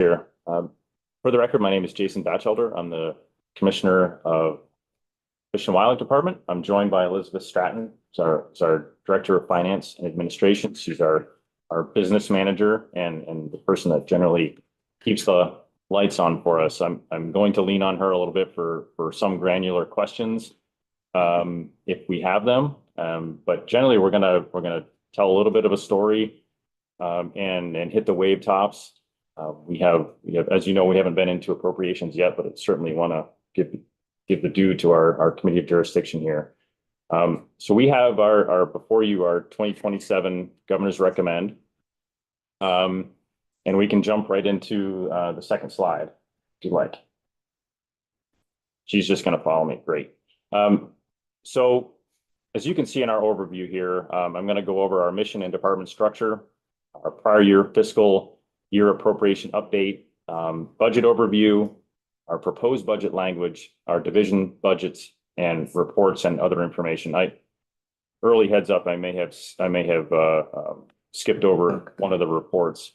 Here. For the record, my name is Jason Batchelder. I'm the Commissioner of Fish and Wildlife Department. I'm joined by Elizabeth Stratton, who's our Director of Finance and Administration. She's our business manager and the person that generally keeps the lights on for us. I'm going to lean on her a little bit for some granular questions if we have them. But generally, we're gonna tell a little bit of a story and hit the wave tops. We have, as you know, we haven't been into appropriations yet, but I certainly want to give the due to our committee of jurisdiction here. So we have before you our 2027 Governor's Recommend, and we can jump right into the second slide if you like. She's just going to follow me. Great. So as you can see in our overview here, I'm going to go over our mission and department structure, our prior year fiscal year appropriation update, budget overview, our proposed budget language, our division budgets and reports and other information. Early heads up, I may have skipped over one of the reports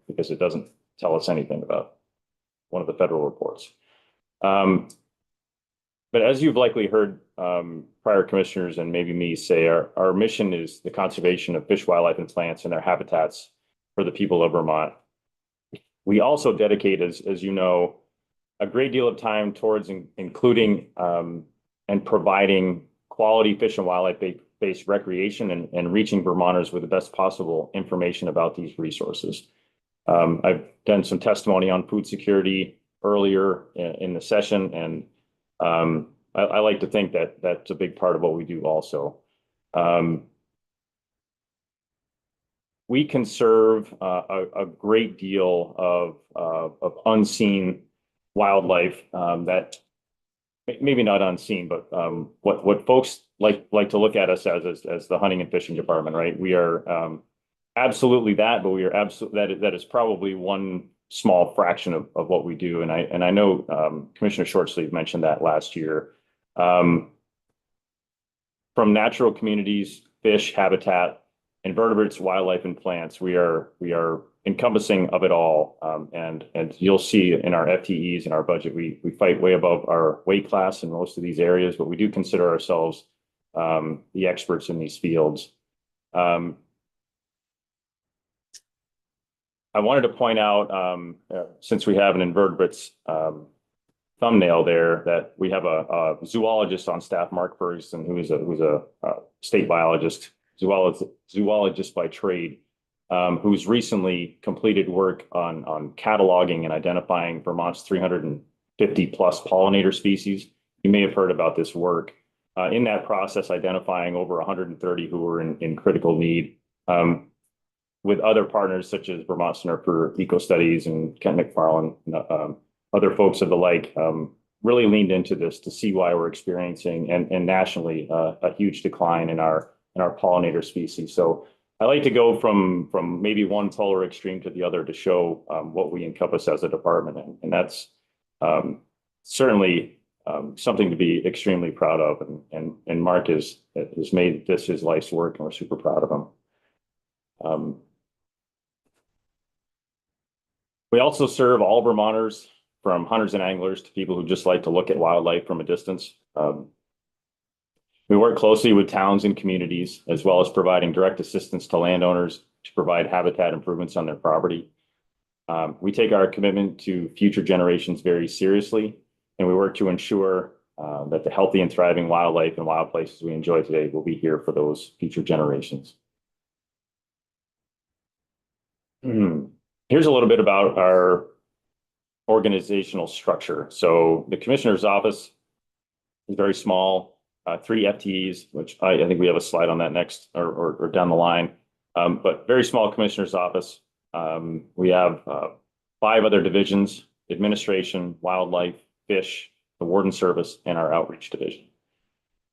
because it doesn't tell us anything about one of the federal reports. But as you've likely heard prior commissioners and maybe me say, our mission is the conservation of fish, wildlife, and plants and their habitats for the people of Vermont. We also dedicate, as you know, a great deal of time towards including and providing quality fish and wildlife-based recreation and reaching Vermonters with the best possible information about these resources. I've done some testimony on food security earlier in the session, and I like to think that that's a big part of what we do also. We conserve a great deal of unseen wildlife that maybe not unseen, but what folks like to look at us as the hunting and fishing department, right? We are absolutely that, but we are absolutely that is probably one small fraction of what we do. And I know Commissioner Shortsleeve mentioned that last year. From natural communities, fish, habitat, invertebrates, wildlife, and plants, we are encompassing of it all. And you'll see in our FTEs and our budget, we fight way above our weight class in most of these areas, but we do consider ourselves the experts in these fields. I wanted to point out, since we have an invertebrates thumbnail there, that we have a zoologist on staff, Mark Ferguson, who's a state biologist, zoologist by trade, who's recently completed work on cataloging and identifying Vermont's 350 plus pollinator species. You may have heard about this work. In that process, identifying over 130 who were in critical need, with other partners such as Vermont Center for Eco Studies and Kent McFarland, other folks of the like, really leaned into this to see why we're experiencing and nationally a huge decline in our pollinator species. So I like to go from maybe one polar extreme to the other to show what we encompass as a department, and that's certainly something to be extremely proud of. And Mark has made this his life's work, and we're super proud of him. We also serve all Vermonters, from hunters and anglers to people who just like to look at wildlife from a distance. We work closely with towns and communities, as well as providing direct assistance to landowners to provide habitat improvements on their property. We take our commitment to future generations very seriously, and we work to ensure that the healthy and thriving wildlife and wild places we enjoy today will be here for those future generations. Here's a little bit about our organizational structure. So the commissioner's office is very small, 3 FTEs, which I think we have a slide on that next or down the line, but very small commissioner's office. We have 5 other divisions: administration, wildlife, fish, the warden service, and our outreach division.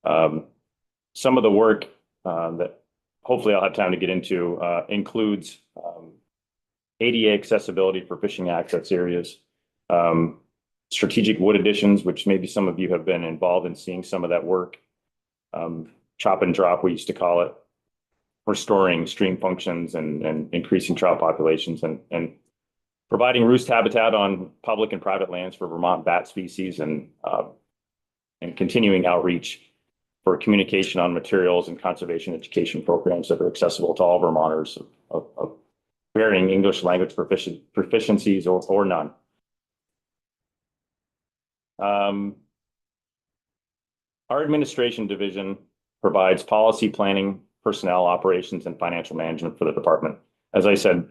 Some of the work that hopefully I'll have time to get into includes ADA accessibility for fishing access areas, strategic wood additions, which maybe some of you have been involved in seeing some of that work, chop and drop, we used to call it, restoring stream functions and increasing trout populations, and providing roost habitat on public and private lands for Vermont bat species, and continuing outreach for communication on materials and conservation education programs that are accessible to all Vermonters of varying English language proficiencies or none. Our administration division provides policy planning, personnel operations, and financial management for the department. As I said,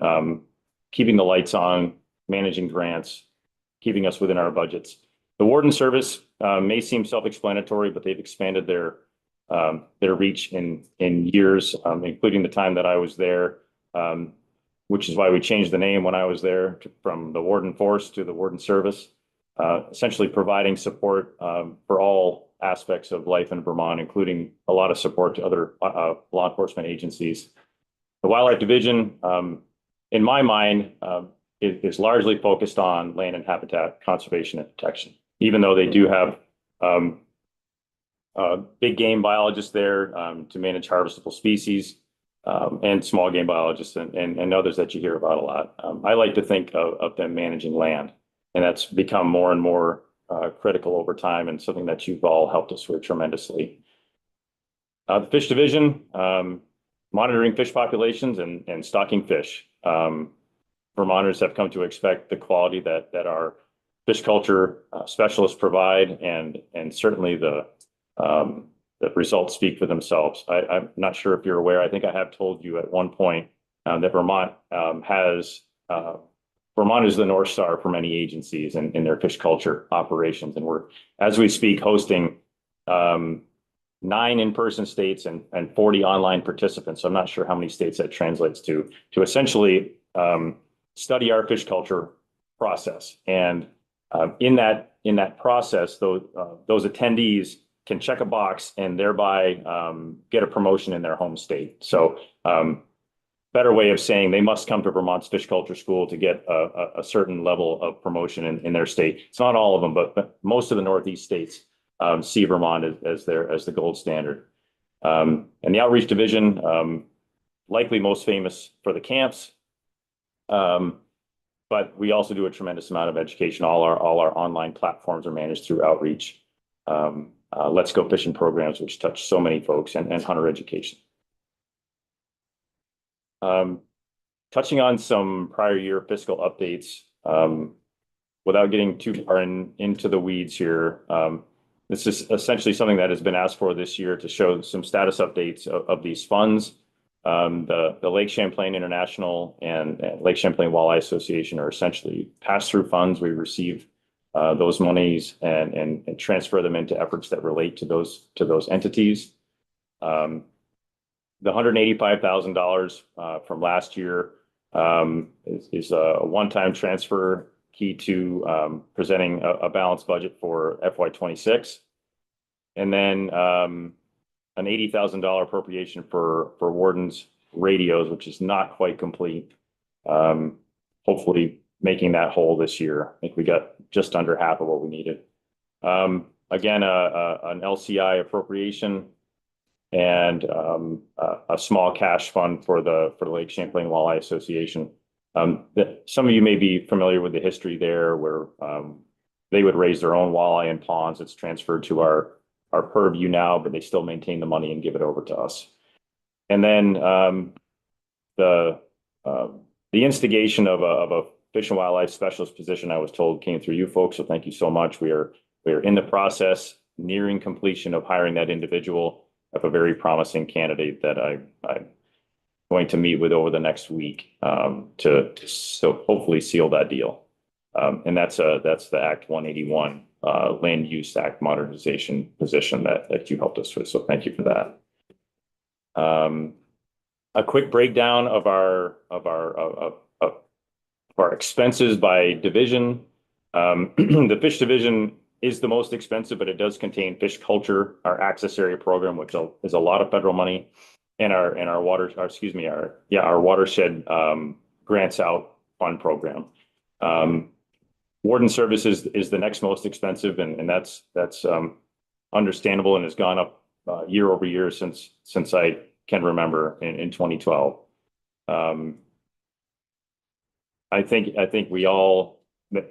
keeping the lights on, managing grants, keeping us within our budgets. The warden service may seem self-explanatory, but they've expanded their reach in years, including the time that I was there, which is why we changed the name when I was there from the warden force to the warden service, essentially providing support for all aspects of life in Vermont, including a lot of support to other law enforcement agencies. The wildlife division, in my mind, is largely focused on land and habitat conservation and protection, even though they do have big game biologists there to manage harvestable species, and small game biologists and others that you hear about a lot. I like to think of them managing land, and that's become more and more critical over time, and something that you've all helped us with tremendously. The fish division, monitoring fish populations and stocking fish. Vermonters have come to expect the quality that our fish culture specialists provide, and certainly the results speak for themselves. I'm not sure if you're aware. I think I have told you at one point that Vermont is the North Star for many agencies in their fish culture operations, and we're, as we speak, hosting 9 in-person states and 40 online participants. So I'm not sure how many states that translates to essentially study our fish culture process. And in that process, those attendees can check a box and thereby get a promotion in their home state. So better way of saying they must come to Vermont's fish culture school to get a certain level of promotion in their state. It's not all of them, but most of the Northeast states see Vermont as the gold standard. And the outreach division, likely most famous for the camps, but we also do a tremendous amount of education. All our online platforms are managed through outreach. Let's Go Fishing programs, which touch so many folks, and hunter education. Touching on some prior year fiscal updates, without getting too far into the weeds here, this is essentially something that has been asked for this year to show some status updates of these funds. The Lake Champlain International and Lake Champlain Walleye Association are essentially pass-through funds. We receive those monies and transfer them into efforts that relate to those entities. The $185,000 from last year is a one-time transfer, key to presenting a balanced budget for FY26. And then an $80,000 appropriation for wardens radios, which is not quite complete. Hopefully making that whole this year. I think we got just under half of what we needed. Again, an LCI appropriation and a small cash fund for the Lake Champlain Walleye Association. Some of you may be familiar with the history there, where they would raise their own walleye in ponds. It's transferred to our purview now, but they still maintain the money and give it over to us. And then the instigation of a fish and wildlife specialist position, I was told, came through you folks. So thank you so much. We are in the process, nearing completion of hiring that individual. I have a very promising candidate that I'm going to meet with over the next week to hopefully seal that deal. And that's the Act 181 Land Use Act modernization position that you helped us with. So thank you for that. A quick breakdown of our expenses by division. The fish division is the most expensive, but it does contain fish culture, our access area program, which is a lot of federal money, and our watershed grants out fund program. Warden services is the next most expensive, and that's understandable, and has gone up year over year since I can remember in 2012. I think we all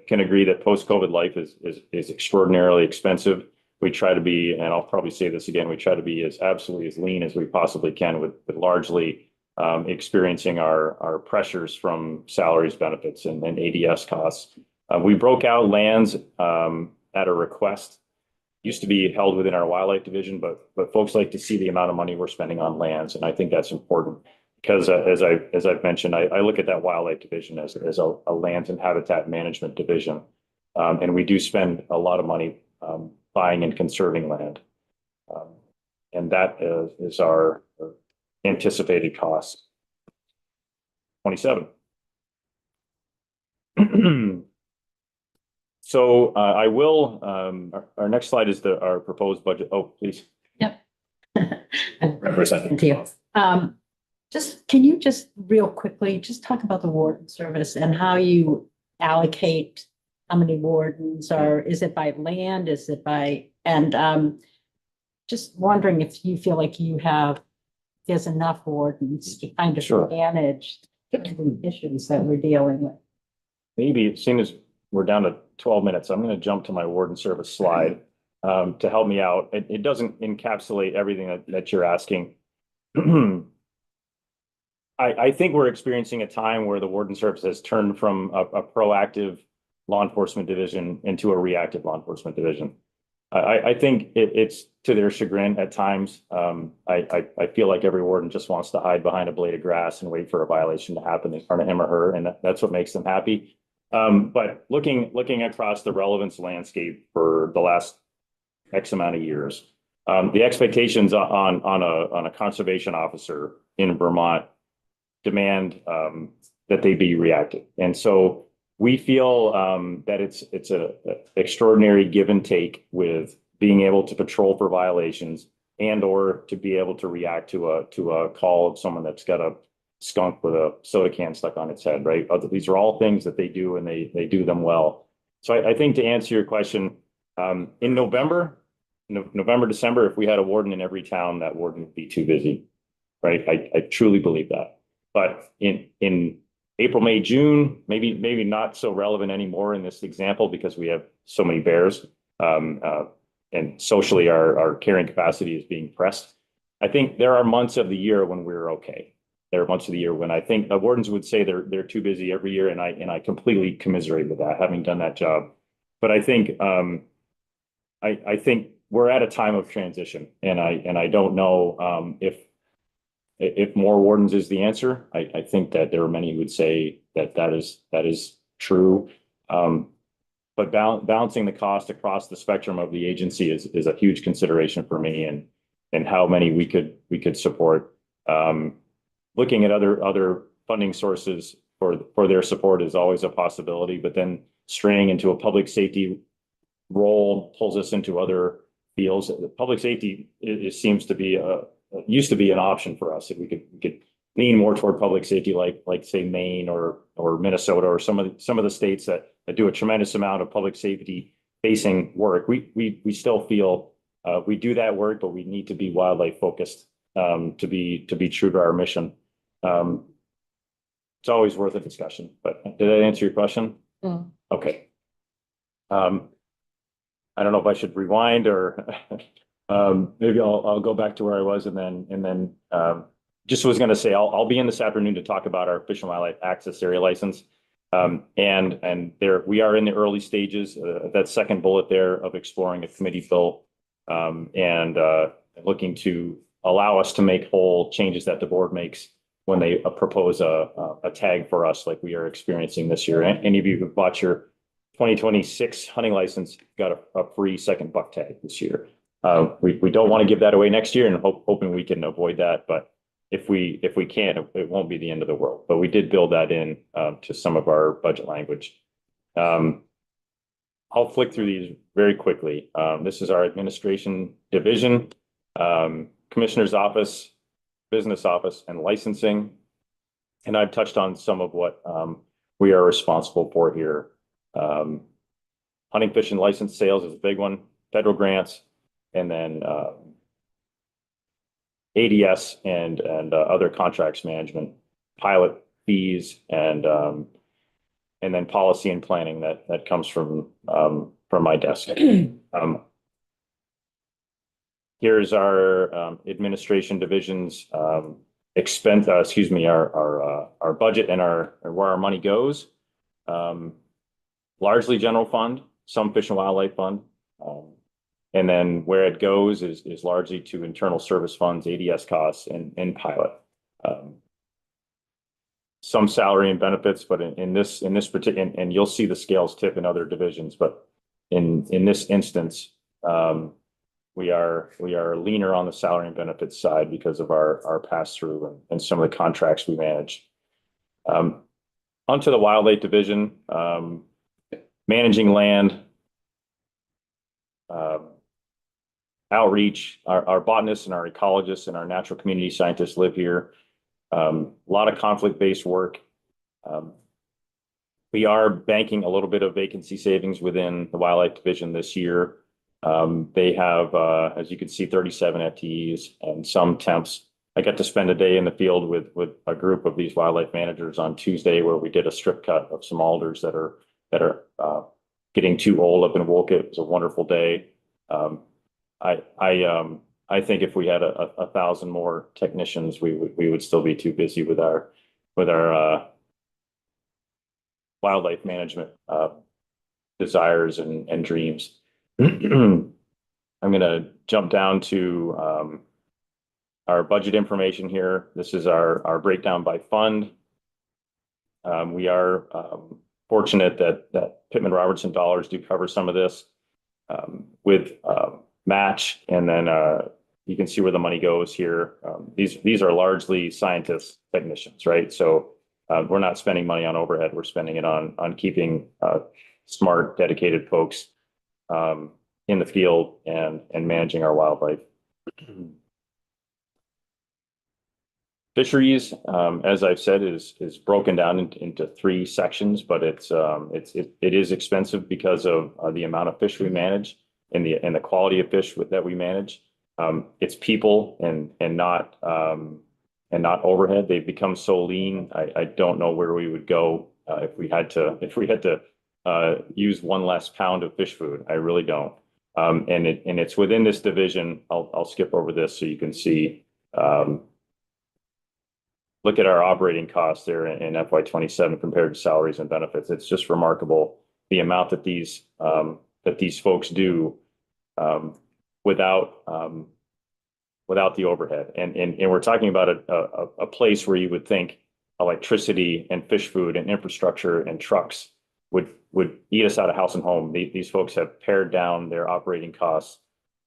can agree that post-COVID life is extraordinarily expensive. We try to be, and I'll probably say this again, we try to be as absolutely as lean as we possibly can with largely experiencing our pressures from salaries, benefits, and ADS costs. We broke out lands at a request. Used to be held within our wildlife division, but folks like to see the amount of money we're spending on lands, and I think that's important because as I've mentioned, I look at that wildlife division as a lands and habitat management division, and we do spend a lot of money buying and conserving land, um, and that is our anticipated cost. 27. So I will. Our next slide is our proposed budget. Oh, please. Yep. Representative. Thank you. Just, can you just real quickly, just talk about the warden service and how you allocate how many wardens, or is it by land? Is it by, and just wondering if you feel like there's enough wardens to kind of Sure. manage the issues that we're dealing with. Maybe, seeing as we're down to 12 minutes, I'm going to jump to my warden service slide to help me out. It doesn't encapsulate everything that you're asking. I think we're experiencing a time where the warden service has turned from a proactive law enforcement division into a reactive law enforcement division. I think it's to their chagrin at times. I feel like every warden just wants to hide behind a blade of grass and wait for a violation to happen in front of him or her, and that's what makes them happy. But looking across the relevance landscape for the last X amount of years, the expectations on a conservation officer in Vermont demand that they be reactive. And so we feel that it's a extraordinary give and take with being able to patrol for violations and or to be able to react to a call of someone that's got a skunk with a soda can stuck on its head, right? These are all things that they do and they do them well. So I think to answer your question, in November, December, if we had a warden in every town, that warden would be too busy, right? I truly believe that. But in April, May, June, maybe not so relevant anymore in this example because we have so many bears, and socially our carrying capacity is being pressed. I think there are months of the year when we're okay. There are months of the year when I think the wardens would say they're too busy every year, and I completely commiserate with that, having done that job. But I think I think we're at a time of transition, and I don't know if more wardens is the answer. I think that there are many who would say that is true. But balancing the cost across the spectrum of the agency is a huge consideration for me, and how many we could support. Looking at other funding sources for their support is always a possibility, but then straying into a public safety role pulls us into other fields. Public safety seems to be used to be an option for us. If we could lean more toward public safety, like say Maine or Minnesota or some of the states that do a tremendous amount of public safety facing work. We still feel we do that work, but we need to be wildlife focused to be true to our mission. It's always worth a discussion. But did that answer your question? Mm. Okay. I don't know if I should rewind or maybe I'll go back to where I was and then just was going to say I'll be in this afternoon to talk about our Fish and Wildlife Access Area license. And there we are in the early stages, that second bullet there of exploring a committee bill and looking to allow us to make whole changes that the board makes when they propose a tag for us like we are experiencing this year. Any of you who bought your 2026 hunting license got a free second buck tag this year. We don't want to give that away next year, and hoping we can avoid that. But if we can't, it won't be the end of the world. But we did build that in to some of our budget language. I'll flick through these very quickly. This is our administration division, commissioner's office, business office, and licensing. And I've touched on some of what we are responsible for here. Hunting, fishing, license sales is a big one. Federal grants, and then ADS and other contracts management, pilot fees, and and then policy and planning that comes from my desk. Here's our administration division's our budget and where our money goes. Largely general fund, some fish and wildlife fund. And then where it goes is largely to internal service funds, ADS costs, and pilot. Some salary and benefits, but in this particular, and you'll see the scales tip in other divisions, but in this instance, we are leaner on the salary and benefits side because of our pass through and some of the contracts we manage. Onto the wildlife division, managing land, outreach. Our botanists and our ecologists and our natural community scientists live here. A lot of conflict-based work. We are banking a little bit of vacancy savings within the wildlife division this year. They have, as you can see, 37 FTEs and some temps. I got to spend a day in the field with a group of these wildlife managers on Tuesday, where we did a strip cut of some alders that are getting too old up in Wolcott. It was a wonderful day. I think if we had 1,000 more technicians, we would still be too busy with our wildlife management desires and dreams. I'm going to jump down to our budget information here. This is our breakdown by fund. We are fortunate that Pittman Robertson dollars do cover some of this with match, and then you can see where the money goes here. These are largely scientists, technicians, right? So we're not spending money on overhead. We're spending it on keeping smart, dedicated folks in the field and managing our wildlife. Fisheries, as I've said, is broken down into 3 sections, but it is expensive because of the amount of fish we manage and the quality of fish that we manage. It's people and not overhead. They've become so lean. I don't know where we would go if we had to use 1 less pound of fish food. I really don't. And it's within this division. I'll skip over this so you can see. Look at our operating costs there in FY27 compared to salaries and benefits. It's just remarkable the amount that these folks do without the overhead. And we're talking about a place where you would think electricity and fish food and infrastructure and trucks would eat us out of house and home. These folks have pared down their operating costs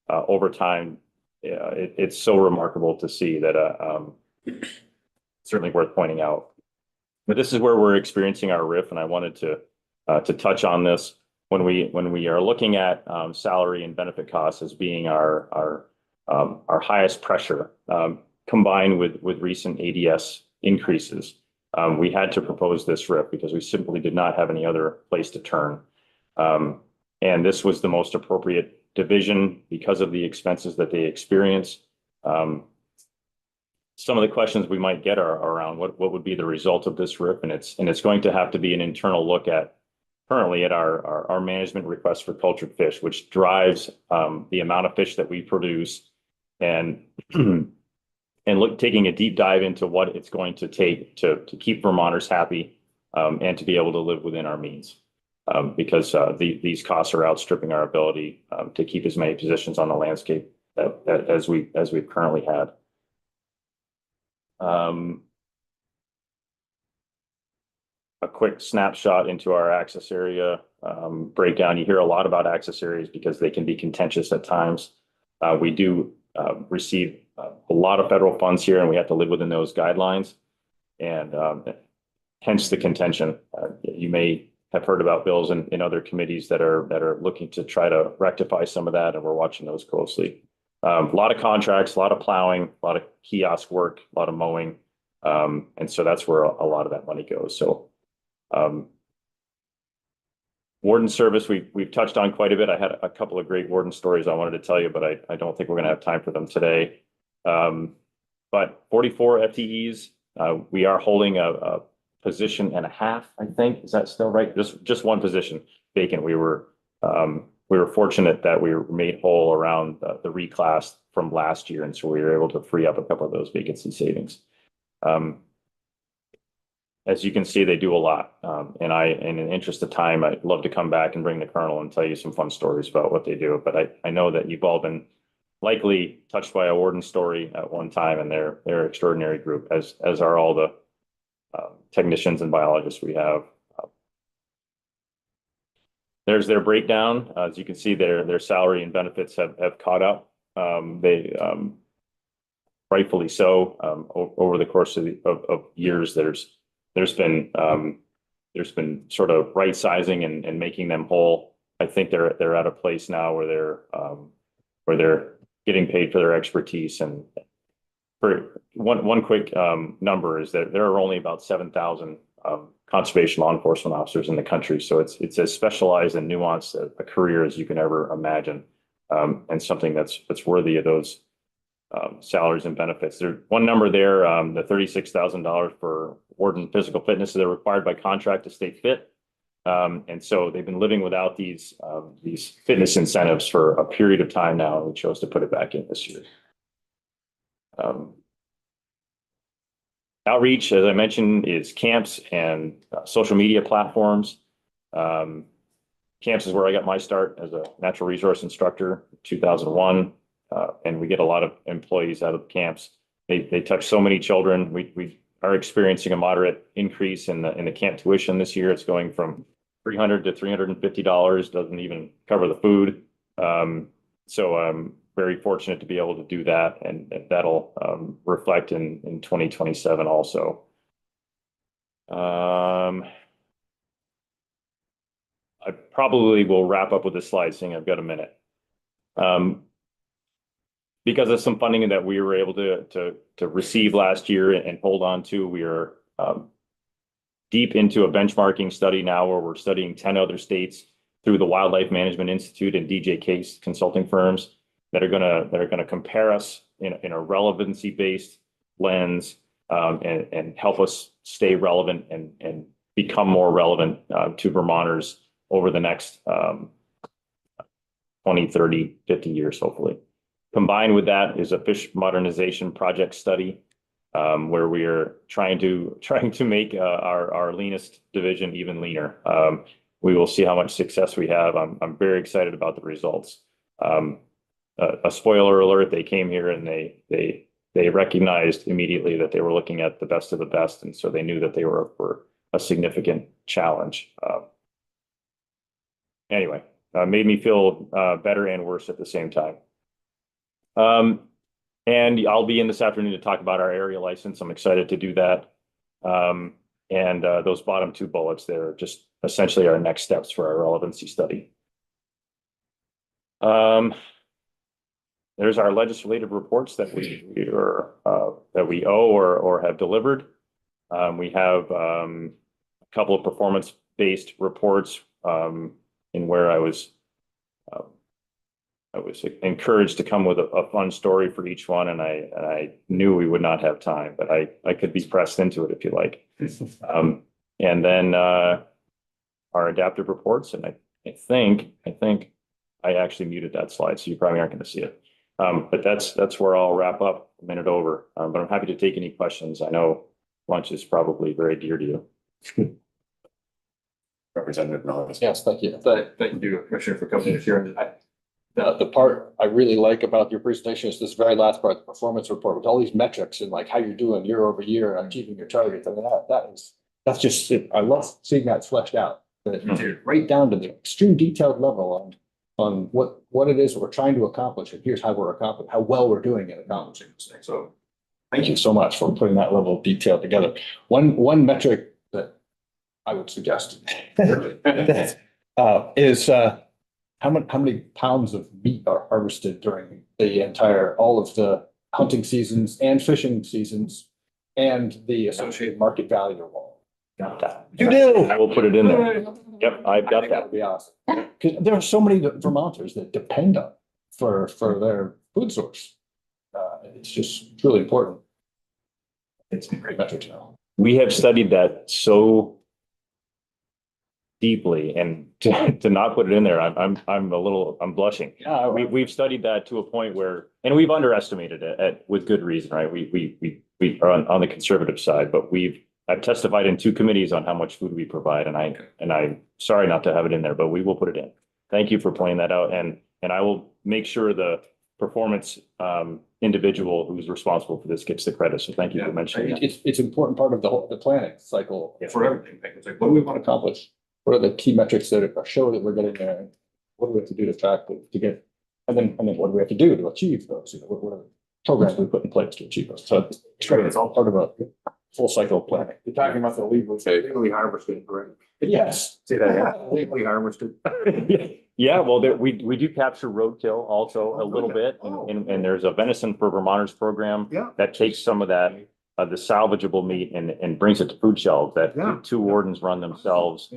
over time. It's so remarkable to see that. Certainly worth pointing out. But this is where we're experiencing our RIF, and I wanted to touch on this when we are looking at salary and benefit costs as being our highest pressure, combined with recent ADS increases. We had to propose this RIF because we simply did not have any other place to turn, and this was the most appropriate division because of the expenses that they experience. Some of the questions we might get are around what would be the result of this RIF, and it's going to have to be an internal look at currently at our management request for cultured fish, which drives the amount of fish that we produce, and taking a deep dive into what it's going to take to keep Vermonters happy and to be able to live within our means, because these costs are outstripping our ability to keep as many positions on the landscape as we've currently had. A quick snapshot into our access area breakdown. You hear a lot about access areas because they can be contentious at times. We do receive a lot of federal funds here, and we have to live within those guidelines, and hence the contention. You may have heard about bills in other committees that are looking to try to rectify some of that, and we're watching those closely. A lot of contracts, a lot of plowing, a lot of kiosk work, a lot of mowing. And so that's where a lot of that money goes. So warden service, we've touched on quite a bit. I had a couple of great warden stories I wanted to tell you, but I don't think we're going to have time for them today. But 44 FTEs, we are holding a position and a half, I think. Is that still right? Just one position vacant. We were fortunate that we were made whole around the reclass from last year, and so we were able to free up a couple of those vacancy savings. As you can see, they do a lot. And in the interest of time, I'd love to come back and bring the colonel and tell you some fun stories about what they do. But I know that you've all been likely touched by a warden story at one time, and they're an extraordinary group, as are all the technicians and biologists we have. There's their breakdown. As you can see, their salary and benefits have caught up. They rightfully so. Over the course of years, there's been sort of right sizing and making them whole. I think they're at a place now where they're getting paid for their expertise. And for one quick number is that there are only about 7,000 conservation law enforcement officers in the country. So it's as specialized and nuanced a career as you can ever imagine, and something that's worthy of those salaries and benefits. There's one number there, the $36,000 for warden physical fitness. They're required by contract to stay fit. And so they've been living without these fitness incentives for a period of time now, and we chose to put it back in this year. Outreach, as I mentioned, is camps and social media platforms. Camps is where I got my start as a natural resource instructor in 2001. And we get a lot of employees out of camps. They touch so many children. We are experiencing a moderate increase in the camp tuition this year. It's going from $300 to $350. Doesn't even cover the food. So I'm very fortunate to be able to do that, and that'll reflect in 2027 also. I probably will wrap up with this slide, seeing I've got a minute. Because of some funding that we were able to receive last year and hold on to, we are deep into a benchmarking study now, where we're studying 10 other states through the Wildlife Management Institute and DJ Case consulting firms that are gonna compare us in a relevancy-based lens, and help us stay relevant and become more relevant to Vermonters over the next 20, 30, 50 years, hopefully. Combined with that is a fish modernization project study, where we are trying to make our leanest division even leaner. We will see how much success we have. I'm very excited about the results. A spoiler alert: they came here and they recognized immediately that they were looking at the best of the best, and so they knew that they were up for a significant challenge. Anyway, made me feel better and worse at the same time. And I'll be in this afternoon to talk about our area license. I'm excited to do that. And those bottom two bullets there are just essentially our next steps for our relevancy study. There's our legislative reports that we owe or have delivered. We have a couple of performance-based reports, in where I was encouraged to come with a fun story for each one, and I knew we would not have time, but I could be pressed into it if you like. And then our adaptive reports, and I think I actually muted that slide, so you probably aren't going to see it. But that's where I'll wrap up, a minute over. But I'm happy to take any questions. I know lunch is probably very dear to you. Representative Knowles. Yes, thank you. Thank you, Commissioner, for coming and sharing. The part I really like about your presentation is this very last part, the performance report, with all these metrics and like how you're doing year over year and achieving your targets. I mean, that's just it. I love seeing that fleshed out, right down to the extreme detailed level on what it is we're trying to accomplish, and here's how we're accomplishing, how well we're doing in accomplishing this thing. So thank you so much for putting that level of detail together. One metric that I would suggest is how many pounds of meat are harvested during all of the hunting seasons and fishing seasons, and the associated market value of all. Got that. You do. I will put it in there. Yep, I've got That that. would be awesome. Because there are so many Vermonters that depend on for their food source. It's just really important. It's a great metric to know. we have studied that so deeply, and to not put it in there, I'm blushing. Yeah, We've studied that to a point where, and we've underestimated it with good reason, right? We are on the conservative side, but I've testified in 2 committees on how much food we provide, and I'm sorry not to have it in there, but we will put it in. Thank you for pointing that out, and I will make sure the performance individual who's responsible for this gets the credit. So thank you for mentioning that. it's an important part of the planning cycle. For everything. Like, it's like, what do we want to Accomplish? What are the key metrics that show that we're getting there? What do we have to do to track to get, and then what do we have to do to achieve those? You know, what are the programs we put in place to achieve those? So it's all part of a full cycle of planning. You're talking about the legally harvested, correct? Yes. Say that again. Legally harvested. Yeah, well, we do capture roadkill also a little bit, and there's a Venison for Vermonters program Yeah. that takes some of that, the salvageable meat and brings it to food shelves that Yeah. the 2 wardens run themselves,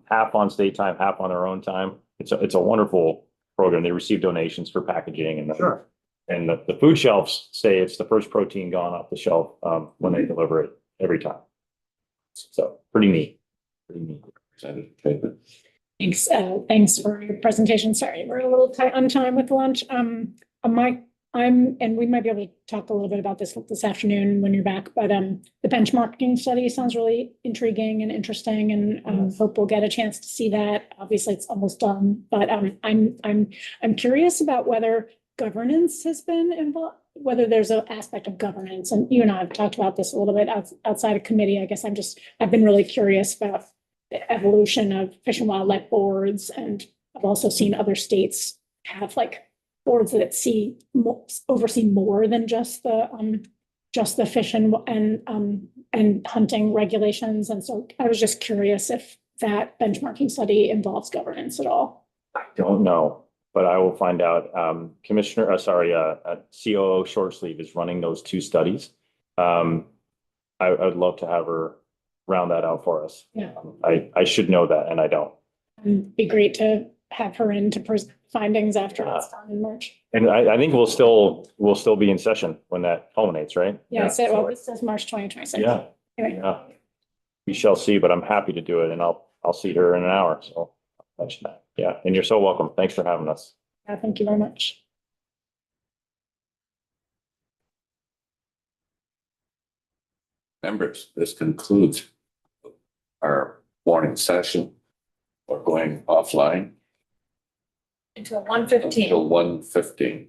half on state time, half on their own time. It's a wonderful program. They receive donations for packaging and Sure. and the food shelves say it's the first protein gone off the shelf when they deliver it every time. So pretty neat. Pretty neat. Thanks, thanks for your presentation. Sorry, we're a little tight on time with lunch. And we might be able to talk a little bit about this afternoon when you're back, but, the benchmarking study sounds really intriguing and interesting, and, hope we'll get a chance to see that. Obviously, it's almost done, but, I'm curious about whether governance has been involved, whether there's an aspect of governance, and you and I have talked about this a little bit outside of committee. I guess I've been really curious about the evolution of Fish and Wildlife boards, and I've also seen other states have like boards that oversee more than just the fish and hunting regulations. And so I was just curious if that benchmarking study involves governance at all. I don't know, but I will find out. COO Short Sleeve is running those 2 studies. I would love to have her round that out for us. Yeah. I should know that, and I don't. It'd be great to have her in to present findings after it's done in March. And I think we'll still be in session when that culminates, right? Yeah, so, well, this says March 2026. Yeah, Anyway, yeah. We shall see, but I'm happy to do it, and I'll see her in an hour, so I'll mention that. Yeah, and you're so welcome. Thanks for having us. yeah, thank you very much. Members, this concludes our morning session. We're going offline Until 1:15. until 1:15.